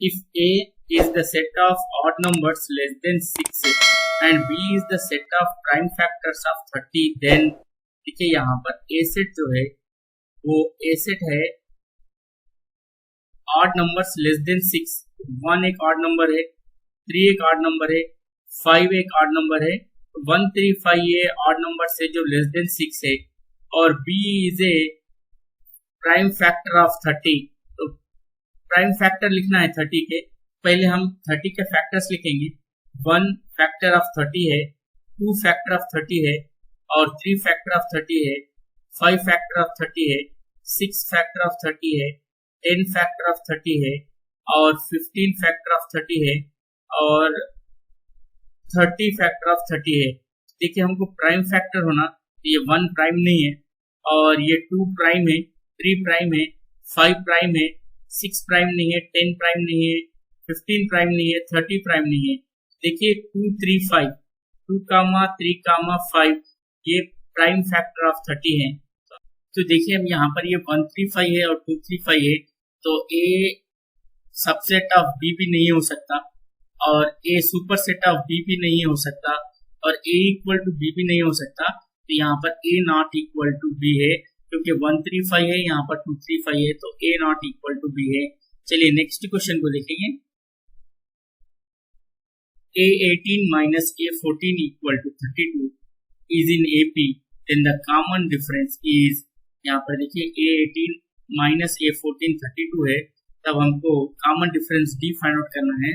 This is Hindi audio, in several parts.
if A is the set of odd numbers less than 6 and B is the set of prime factors of 30, then देखिए यहाँ पर A सेट जो है वो A सेट है odd numbers less than 6, 1 एक odd number है, 3 एक odd number है, 5 एक odd number है, 1 3 5 ये odd numbers है जो less than 6 है, और B is a prime factor of 30. तो प्राइम फैक्टर लिखना है 30 के, पहले हम 30 के फैक्टर्स लिखेंगे. 1 फैक्टर ऑफ 30 है, 2 फैक्टर ऑफ 30 है, और 3 फैक्टर ऑफ 30 है, 5 फैक्टर ऑफ 30 है, 6 फैक्टर ऑफ 30 है, 10 फैक्टर ऑफ 30 है, और 15 फैक्टर ऑफ 30 है, और 30 फैक्टर ऑफ 30 है. देखिए हमको प्राइम फैक्टर होना, ये 1 प्राइम नहीं है, और ये 2 प्राइम है, 3 प्राइम है, 5 प्राइम है, 6 प्राइम नहीं है, 10 प्राइम नहीं है, 15 प्राइम नहीं है, 30 प्राइम नहीं है. देखिए 2 3 5, 2 3 5 ये प्राइम फैक्टर ऑफ 30 है. तो देखिए हम यहाँ पर ये 1 3 5 है और 2 3 5 है, तो A सबसेट ऑफ B भी नहीं हो सकता, और A super set of B भी नहीं हो सकता, और A इक्वल टू B भी नहीं हो सकता. तो यहाँ पर A not equal to B है, क्योंकि 1 3 5 है, यहाँ पर 2 3 5 है, तो A not equal to B है. चलिए नेक्स्ट क्वेश्चन को देखेंगे. A18 minus A14 equal to 32 is in AP, then the common difference is, यहाँ पर देखिए A18 minus A14 32 है, तब हमको common difference D find out करना है.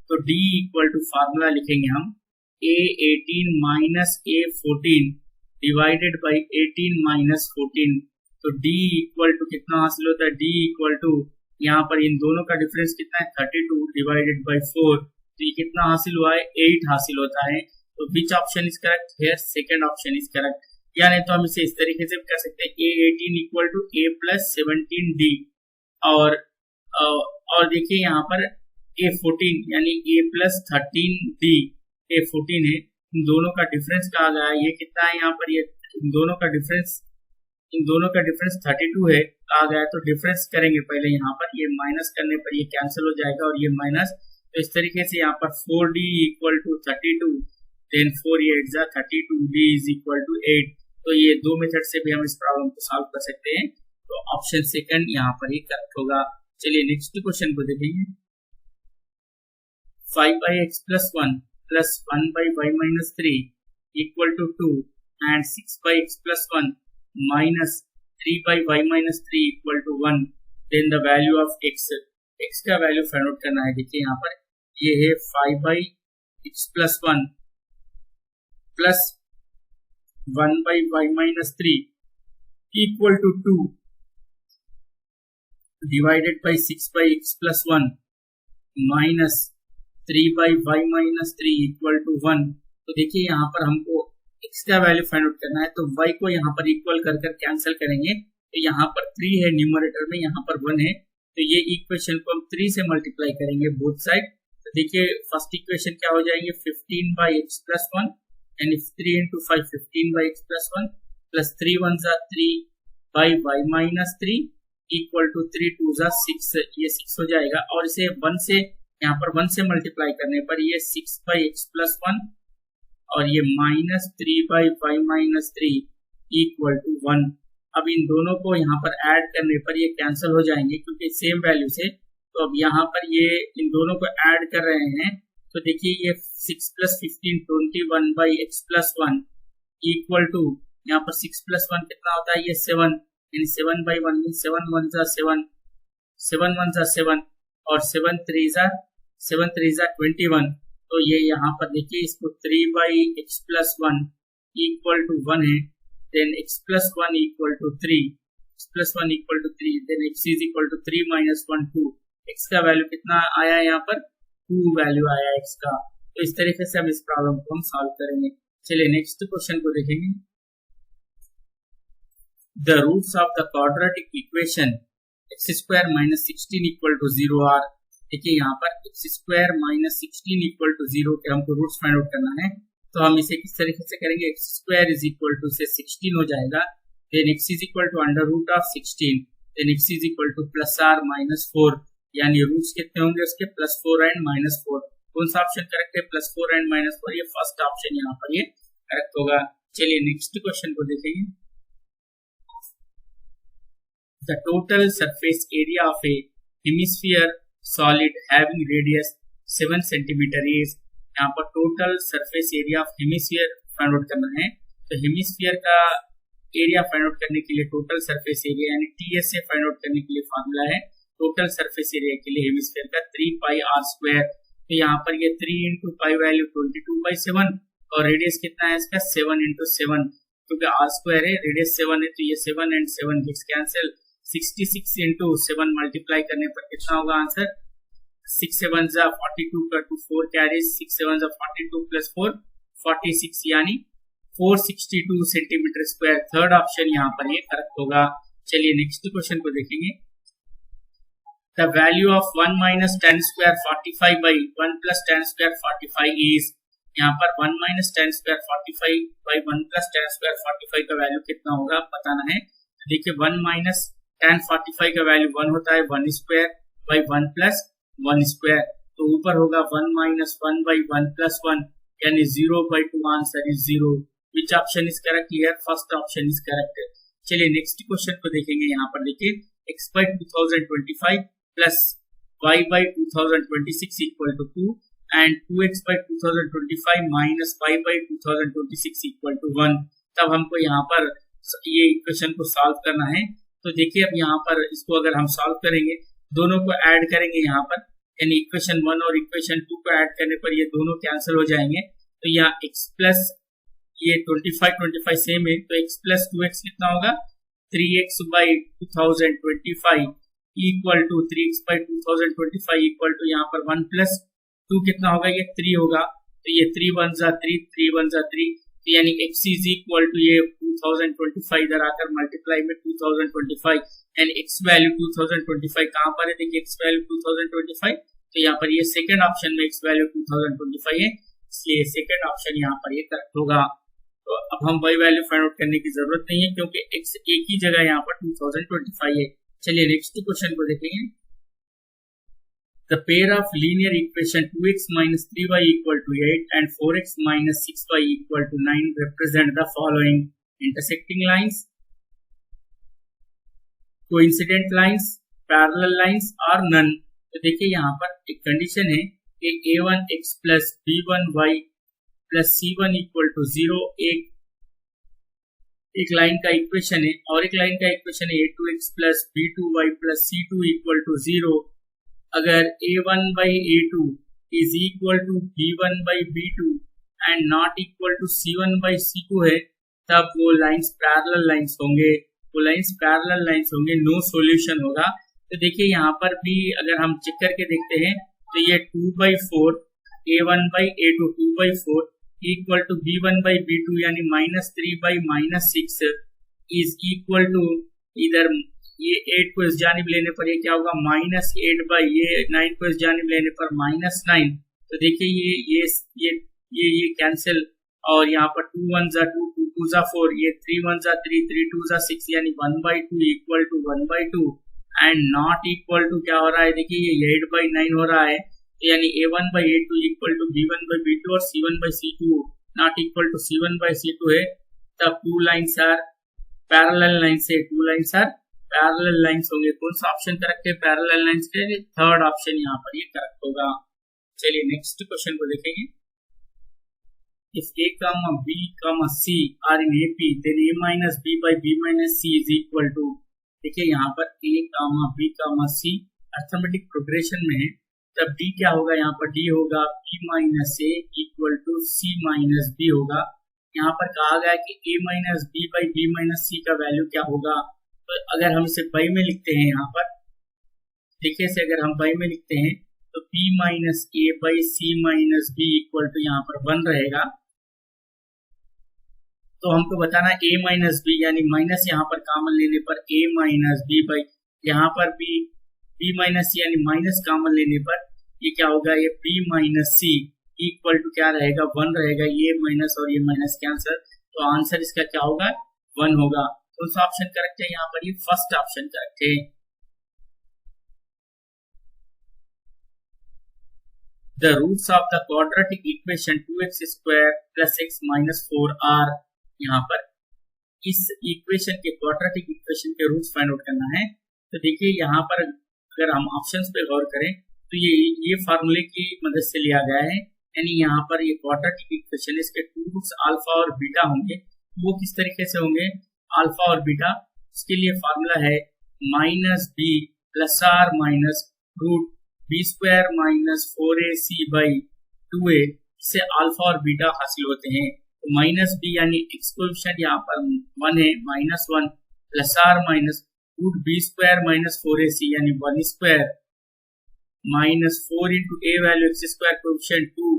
तो D इक्वल टू फार्मूला लिखेंगे हम A18 minus A14 divided by 18 minus 14. तो D इक्वल टू कितना हासिल होता है, D इक्वल टू यहाँ पर इन दोनों का डिफरेंस कितना है 32 डिवाइडेड बाई 4. तो ये कितना हासिल हुआ है, 8 हासिल होता है. तो which option is correct here, second option is correct. या नहीं तो हम इसे इस तरीके से कर सकते हैं A18 equal to A plus 17D, और देखिए यहाँ पर A14 यानी A प्लस 13D A14 है. इन दोनों का डिफरेंस कहा गया है, ये कितना है यहाँ पर, ये इन दोनों का डिफरेंस 32 है कहा गया है. तो डिफरेंस करेंगे पहले, यहाँ पर ये माइनस करने पर ये कैंसिल हो जाएगा और ये माइनस. तो इस तरीके से यहाँ पर 4D इक्वल टू 32, देन 4 8 जा 32, D इज इक्वल टू 8. तो ये दो मेथड से भी हम इस प्रॉब्लम को सॉल्व कर सकते हैं. तो ऑप्शन सेकंड यहाँ पर ही करेक्ट होगा. चलिए नेक्स्ट क्वेश्चन को देखेंगे. 5x plus 1 plus 1y minus 3 equal to 2 and 6x plus 1 minus 3y minus 3 equal to 1, then the value of x का वैल्यू फाइंड आउट करना है. देखिए यहाँ पर ये है 5x plus 1 plus 1y minus 3 equal to 2 divided by 6x plus 1 minus 3y minus 3 equal to 1. तो देखिए यहाँ पर हमको x का वैल्यू फाइंड आउट करना है, तो y को यहाँ पर इक्वल कर कैंसिल करेंगे. तो यहाँ पर 3 है न्यूमरेटर में, यहाँ पर 1 है, तो ये इक्वेशन को हम 3 से मल्टीप्लाई करेंगे बोथ साइड. तो देखिए फर्स्ट इक्वेशन क्या हो जाएंगे, 15 by x plus 1 and if 3 into 5 15 by x plus 1 plus 3 1s are 3 by y minus 3 equal to 3 2s are 6. ये 6 हो जाएगा, और इसे 1 से यहाँ पर 1 से मल्टीप्लाई करने पर ये 6 by x plus 1 और ये minus 3 by y minus 3 equal to 1. अब इन दोनों को यहाँ पर ऐड करने पर ये कैंसिल हो जाएंगे क्योंकि सेम वैल्यू से. तो अब यहाँ पर ये इन दोनों को ऐड कर रहे हैं, तो देखिए ये 6 plus 15 21 by x plus 1 equal to यहाँ पर 6 plus 1 कितना होता है, ये 7, यानी 7 by 1 means 7 1s are 7, 7 1s are 7 और 7 3s are 21. तो ये यहाँ पर देखिए इसको 3 by x plus 1 equal to 1 है, then x plus 1 equal to 3, x plus 1 equal to 3, then x is equal to 3 minus 1 2. x का वैल्यू कितना आया है, यहाँ पर 2 वैल्यू आया है x का. तो इस तरीके से हम इस प्रॉब्लम को हम सॉल्व करेंगे. चलिए नेक्स्ट क्वेश्चन को देखेंगे. The roots of the quadratic equation x square minus 16 equal to 0 are, देखिए यहाँ पर x square minus 16 equal to 0 के हमको रूट्स फाइंड आउट करना है. तो हम इसे किस तरीके से करेंगे, x square is equal to से 16 हो जाएगा, then x is equal to under root of 16, then x is equal to plus r minus 4. यानी रूट्स कितने होंगे उसके +4 एंड -4। कौन सा ऑप्शन करेक्ट है? +4 एंड -4, ये फर्स्ट ऑप्शन यहाँ पर ये करेक्ट होगा। चलिए नेक्स्ट क्वेश्चन को देखेंगे। The total surface area of A hemisphere solid having radius 7 centimetre is, यहाँ पर total surface area of hemisphere find out करना है। तो हेमिस्फीयर का एरिया फाइंड आउट करने के लिए टोटल सरफेस एरिया यानी TS से फाइंड आउट करने के लिए फॉर्मूला है टोटल सरफेस एरिया के लिए हेमिस्फीयर का 3πr²। तो यहाँ पर ये 3 इंटू पाई वैल्यू 22/7 और रेडियस कितना है इसका 7 इंटू 7, क्योंकि r² है रेडियस 7 है तो ये 7 and 7 gets cancel. 66 into 7 multiply करने पर कितना होगा आंसर? 6 7 जा 42 का 2 4 कैरीज 6 7 जा 42 प्लस 4 46 यानी 462 सेंटीमीटर स्क्वायर। थर्ड ऑप्शन यहाँ पर ये करेक्ट होगा। चलिए नेक्स्ट क्वेश्चन को देखेंगे। The value of 1 minus tan square 45 by 1 plus tan square 45 is, यहाँ पर 1 minus tan square 45 by 1 plus tan square 45 का वैल्यू कितना होगा बताना है। देखिए 1 minus tan 45 का वैल्यू 1 होता है 1 स्क्वायर by 1 plus 1 स्क्वायर, तो ऊपर होगा 1 minus 1 by 1 plus 1 यानी 0/2, answer is 0। Which option is correct here? First option is correct. चलिए नेक्स्ट क्वेश्चन को देखेंगे। यहाँ पर देखिए x by 2025 plus y by 2026 equal to 2 and 2x by 2025 minus y by 2026 equal to 1। तब हमको यहाँ पर ये इक्वेशन को सॉल्व करना है। तो देखिए अब यहाँ पर इसको अगर हम सॉल्व करेंगे, दोनों को ऐड करेंगे यहाँ पर, यानी इक्वेशन 1 और इक्वेशन 2 को ऐड करने पर ये दोनों कैंसिल हो जाएंगे। तो यहाँ x प्लस ये 25 सेम है तो x प्लस 2x कितना होगा? 3x by 2025 equal to 3x by 2025 equal to यहाँ पर 1 प्लस 2 कितना होगा? ये 3 होगा। तो ये 3 1 जा 3, 3 1 जा 3, तो यानी x इज इक्वल टू ये 2025 इधर आकर मल्टीप्लाई में 2025 यानी x वैल्यू 2025 कहाँ पर है? देखिए x वैल्यू 2025, तो यहाँ पर ये सेकंड ऑप्शन में x वैल्यू 2025 है, इसलिए सेकंड ऑप्शन यहाँ पर ये करेक्ट होगा। तो अब हम y वैल्यू फाइंड आउट करने की जरूरत नहीं है क्योंकि x एक ही जगह यहाँ पर 2025 है। चलिए नेक्स्ट क्वेश्चन को देखेंगे। The pair of linear equation 2x minus 3y equal to 8 and 4x minus 6y equal to 9 represent the following intersecting lines, coincident lines, parallel lines or none। तो देखिए यहाँ पर एक कंडीशन है कि a1x plus b1y plus c1 equal to 0 एक लाइन का इक्वेशन है और एक लाइन का इक्वेशन है a2x plus b2y plus c2 equal to 0। अगर a1 by a2 is equal to b1 by b2 and not equal to c1 by c2 है, तब वो लाइंस पैरेलल लाइंस होंगे, वो लाइंस पैरेलल लाइंस होंगे, नो सॉल्यूशन होगा। तो देखिए यहाँ पर भी अगर हम चेक करके देखते हैं तो ये 2/4 a1 by a2 2/4 equal to b1 by b2 यानी -3 by -6 इज इक्वल टू इधर ये 8 को इस जानिब लेने पर ये क्या होगा? -8 by ये 9 को इस जानिब लेने पर -9। तो देखिए ये कैंसिल और यहाँ पर 2 1 जा 2 2 2 जा 4 ये 3 1 जा 3 3 2 जा 6 यानी 1/2 equal to 1/2 and not equal to क्या हो रहा है? देखिए ये 8/9 हो रहा है, यानी a1 by a2 equal to b1 by b2 और c1 by c2 not equal to c1 by c2 है। तब two lines are parallel lines है, two lines are parallel lines होंगे। कौन सा ऑप्शन करेक्ट है पैरेलल लाइंस के लिए? थर्ड ऑप्शन यहाँ पर ये करेक्ट होगा। चलिए नेक्स्ट क्वेश्चन को देखेंगे। इफ a, b, c are in AP then a minus b by b minus c is equal to, देखिए यहाँ पर a, b, c arithmetic progression में है, तब d क्या होगा? यहाँ पर d होगा b minus a equal to c minus b होगा। यहाँ पर कहा गया कि a minus b by b minus c का वैल्यू क्या होगा? तो अगर हम इसे बाई में लिखते हैं, यहाँ पर देखिए से अगर हम बाई में लिखते हैं तो b minus a by c minus b equal to यहाँ पर 1 रहेगा। तो हमको बताना a minus b यानी माइनस यहाँ पर कॉमन लेने पर a minus b by यहाँ पर b माइनस c यानी माइनस कॉमन लेने पर ये क्या होगा? ये b minus c equal to क्या रहेगा? 1 रहेगा। ये माइनस और ये माइनस कैंसर, तो आंसर इसका क्या होगा? 1 होगा। कौन सा ऑप्शन करेक्ट है यहाँ पर? ये फर्स्ट ऑप्शन करेक्ट है। The roots of the quadratic equation 2x² + x - 4 are. यहाँ पर इस इक्वेशन के क्वाड्रेटिक इक्वेशन के रूट्स फाइंड आउट करना है। तो देखिए यहाँ पर अगर हम ऑप्शंस पे गौर करें तो ये फार्मूले की मदद से लिया गया है, यानी यहाँ पर ये क्वाड्रेटिक इक्वेशन इसके टू रूट्स अल्फा और बीटा होंगे। वो किस तरीके से होंगे अल्फा और बीटा, उसके लिए फार्मूला है -b + r - √b² - 4ac/2a से अल्फा और बीटा हासिल होते हैं। तो -b यानी x कोएफिशिएंट यहाँ पर 1 है, -1 + r -√b² - 4ac यानी 1² -4 into a value x² coefficient 2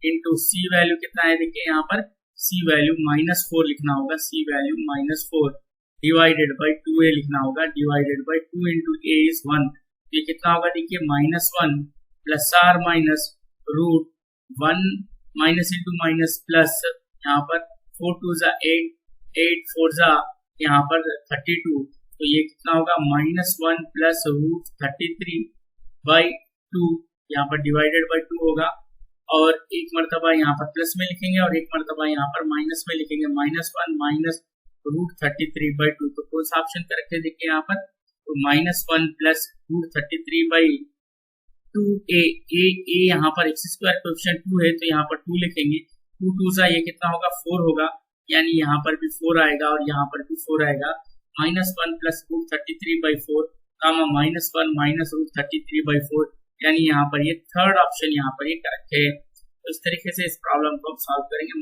into c value कितना है, देखिए यहाँ पर c वैल्यू -4 लिखना होगा, c value -4 divided by 2a लिखना होगा, divided by 2 into a is 1। ये कितना होगा देखिए -1 + r √1 minus into minus plus, यहाँ पर 4 2 ज़ा 8, 8 4 ज़ा यहाँ पर 32, तो ये कितना होगा -1 प्लस √33/2, यहाँ पर डिवाइडेड बाई 2 होगा, और एक मरतबा यहाँ पर प्लस में लिखेंगे और एक मरतबा यहाँ पर माइनस में लिखेंगे, -1 माइनस √33/2। तो कौन सा ऑप्शन करेक्ट है देखिए यहाँ पर, तो -1 प्लस √33/2a, यहाँ पर x² कोएफिशिएंट 2 है तो यहाँ पर 2 लिखेंगे, 2 2 ज़ा ये कितना होगा 4 होगा, यानी यहाँ पर भी 4 आएगा और यहाँ पर भी 4 आएगा, -1 प्लस √33/4 कामा -1 माइनस √33/4, यानी यहाँ पर ये थर्ड ऑप्शन यहाँ पर ये करेक्ट है। तो इस तरीके से इस प्रॉब्लम को हम सॉल्व करेंगे। -b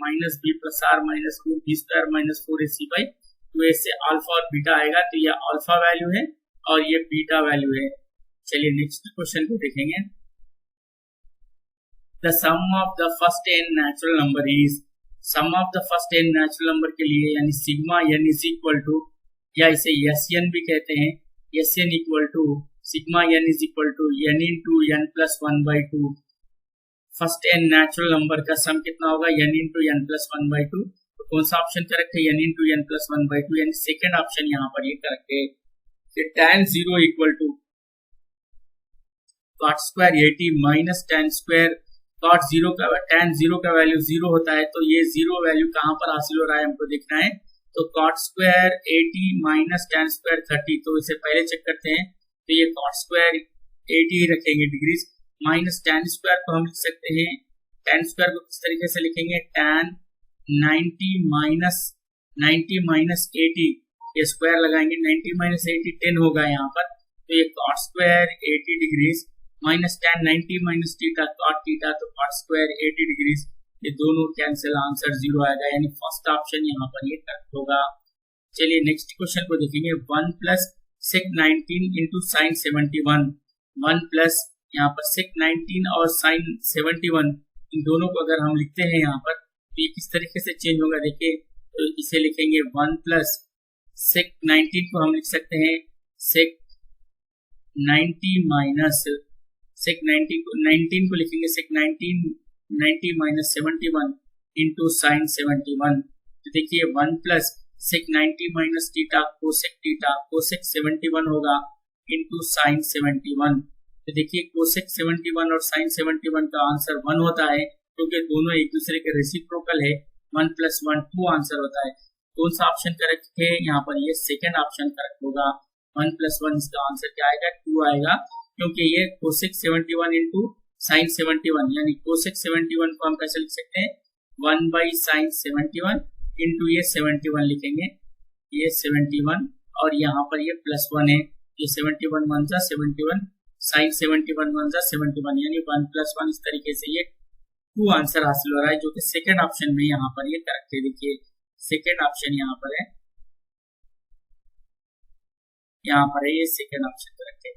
+ r -√b² - 4ac/2a से अल्फा और बीटा आएगा, तो ये अल्फा वैल्यू है और ये बीटा वैल्यू है। चलिए नेक्स्ट क्वेश्चन को देखेंगे। The sum of the first n natural number is, sum of the first n natural number के लिए यानी sigma n is equal to, या इसे SN भी कहते हैं, SN equal to sigma n is equal to n into n + 1/2। First n natural number का सम कितना होगा n into n + 1/2। तो कौन सा ऑप्शन करेक्ट है, n into n + 1/2, यानी सेकेंड ऑप्शन यहाँ पर ये करेक्ट है। फिर tan 0 equal to cot² 80 minus tan² cot 0 का, tan 0 का वैल्यू 0 होता है, तो ये 0 वैल्यू कहाँ पर हासिल हो रहा है हमको देखना है। तो cot² 80 माइनस tan² 30, तो इसे पहले चेक करते हैं। तो ये cot² 80 रखेंगे डिग्रीज, माइनस tan² को हम लिख सकते हैं, tan² को किस तरीके से लिखेंगे, tan 90 माइनस 80, ये स्क्वायर लगाएंगे, 90 माइनस 80 10 होगा यहाँ पर, तो ये cot² 80 degrees minus tan 90 minus theta cot theta, तो cot² 80 डिग्रीज, ये दोनों कैंसिल, आंसर 0 आएगा, यानी फर्स्ट ऑप्शन यहाँ पर ये करेक्ट होगा। चलिए नेक्स्ट क्वेश्चन को देखेंगे। 1 + sec 19 into sin 71, 1 प्लस यहाँ पर sec 19 और sin 71, इन दोनों को अगर हम लिखते हैं यहाँ पर, तो ये किस तरीके से चेंज होगा देखिए। तो इसे लिखेंगे 1 प्लस sec 19 को हम लिख सकते हैं sec 90 माइनस sec 19 को लिखेंगे sec 90 माइनस 71 इंटू sin 71। तो देखिए 1 plus sec 90 minus theta cosec 71 होगा इंटू sin 71। तो देखिए cosec 71 और sin 71 का आंसर 1 होता है, क्योंकि दोनों एक दूसरे के रेसिप्रोकल है। 1 + 1 2 आंसर होता है। कौन सा ऑप्शन करेक्ट है यहाँ पर, ये सेकेंड ऑप्शन करेक्ट होगा। 1 + 1 इसका आंसर क्या आएगा, 2 आएगा, क्योंकि ये cosec 71 इंटू sin 71, यानी cosec 71 को हम कैसे लिख सकते हैं, 1/sin 71 इंटू ये 71 लिखेंगे, ये 71 और यहाँ पर ये +1 है, ये 71 1 ज़ा 71, sin 71 1 ज़ा 71, यानी 1 + 1 इस तरीके से ये 2 आंसर हासिल हो रहा है, जो कि सेकेंड ऑप्शन में यहाँ पर ये करेक्ट है। देखिए सेकेंड ऑप्शन यहाँ पर है, ये सेकेंड ऑप्शन करेक्ट है।